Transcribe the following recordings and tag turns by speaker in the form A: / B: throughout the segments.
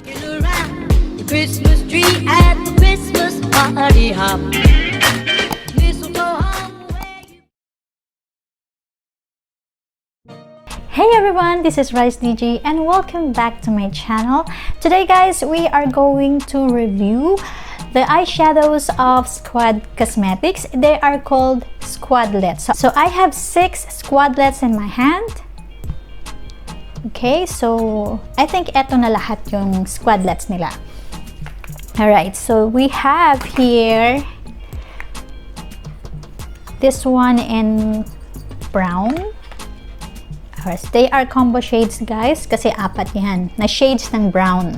A: Around the Christmas tree at the Christmas party hop.
B: Hey everyone, this is Ryce DG and welcome back to my channel. Today guys, we are going to review the eyeshadows of Squad Cosmetics. They are called Squadlettes. So I have 6 Squadlettes in my hand. Okay, so I think eto na lahat yung Squadlettes nila. Alright, so we have here this one in brown. They are combo shades guys, kasi apat yan na shades ng brown.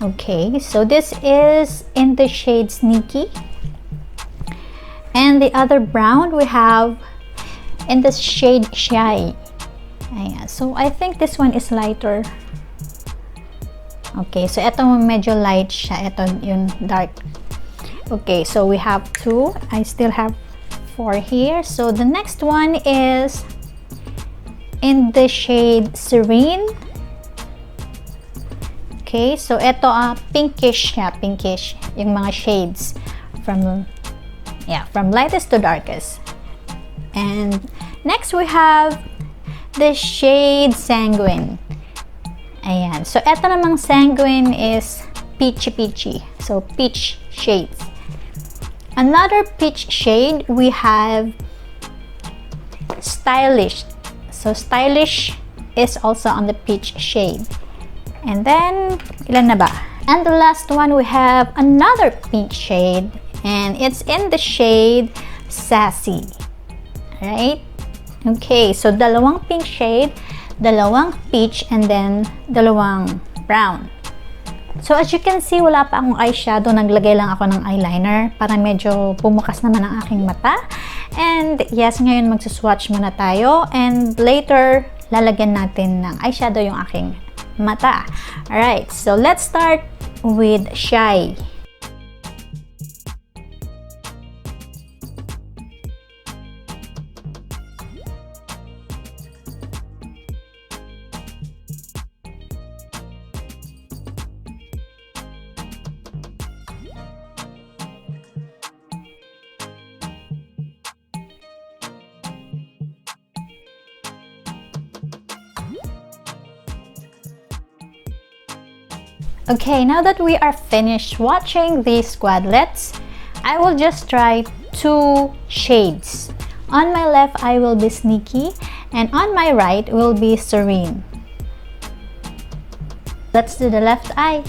B: Okay, so this is in the shade Sneaky. And the other brown we have in the shade Shy. Ayan, so I think this one is lighter. Okay, so ito medyo light siya. Ito yung dark. Okay, so we have 2. I still have 4 here. So the next one is in the shade Serene. Okay, so ito pinkish siya, pinkish yung mga shades from lightest to darkest. And next we have the shade Sanguine. Ayan, so ito namang Sanguine is peachy. So peach shades. Another peach shade we have Stylish. So Stylish is also on the peach shade. And then, ilan na ba? And the last one, we have another pink shade. And it's in the shade Sassy. Alright? Okay, so dalawang pink shade, dalawang peach, and then dalawang brown. So as you can see, wala pa akong eyeshadow. Naglagay lang ako ng eyeliner para medyo bumukas naman ang aking mata. And yes, ngayon magsuswatch muna tayo. And later, lalagyan natin ng eyeshadow yung aking mata. Alright, so let's start with Shy. Okay, now that we are finished watching these Squadlettes, I will just try 2 shades. On my left, I will be Sneaky, and on my right will be Serene. Let's do the left eye.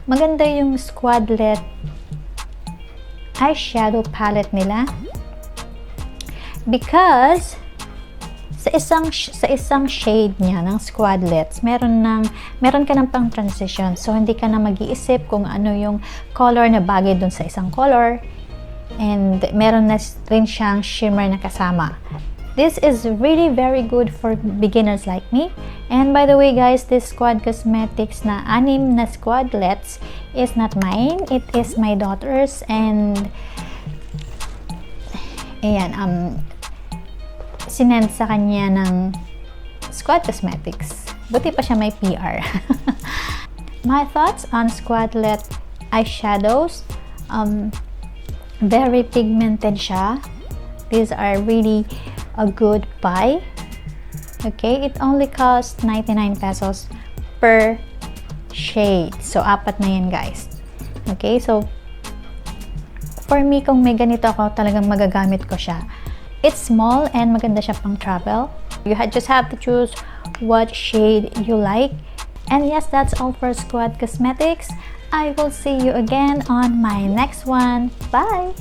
B: maganda yung Squadlette eyeshadow palette nila. Because sa isang shade niya ng Squadlettes, meron ka ng pang transition. So hindi ka na mag-iisip kung ano yung color na bagay dun sa isang color. And meron na rin siyang shimmer na kasama. This is really very good for beginners like me. And by the way guys, this Squad Cosmetics na 6 na Squadlettes is not mine. It is my daughter's. And ayan, sinend sa kanya ng Squad Cosmetics. Buti pa siya may PR. My thoughts on Squadlette eyeshadows. Very pigmented siya. These are really a good buy. Okay, it only costs 99 pesos per shade. So, 4 na yan guys. Okay, so for me, kung may ganito ako, talagang magagamit ko siya. It's small and maganda siya pang travel. You just have to choose what shade you like. And yes, that's all for Squad Cosmetics. I will see you again on my next one. Bye!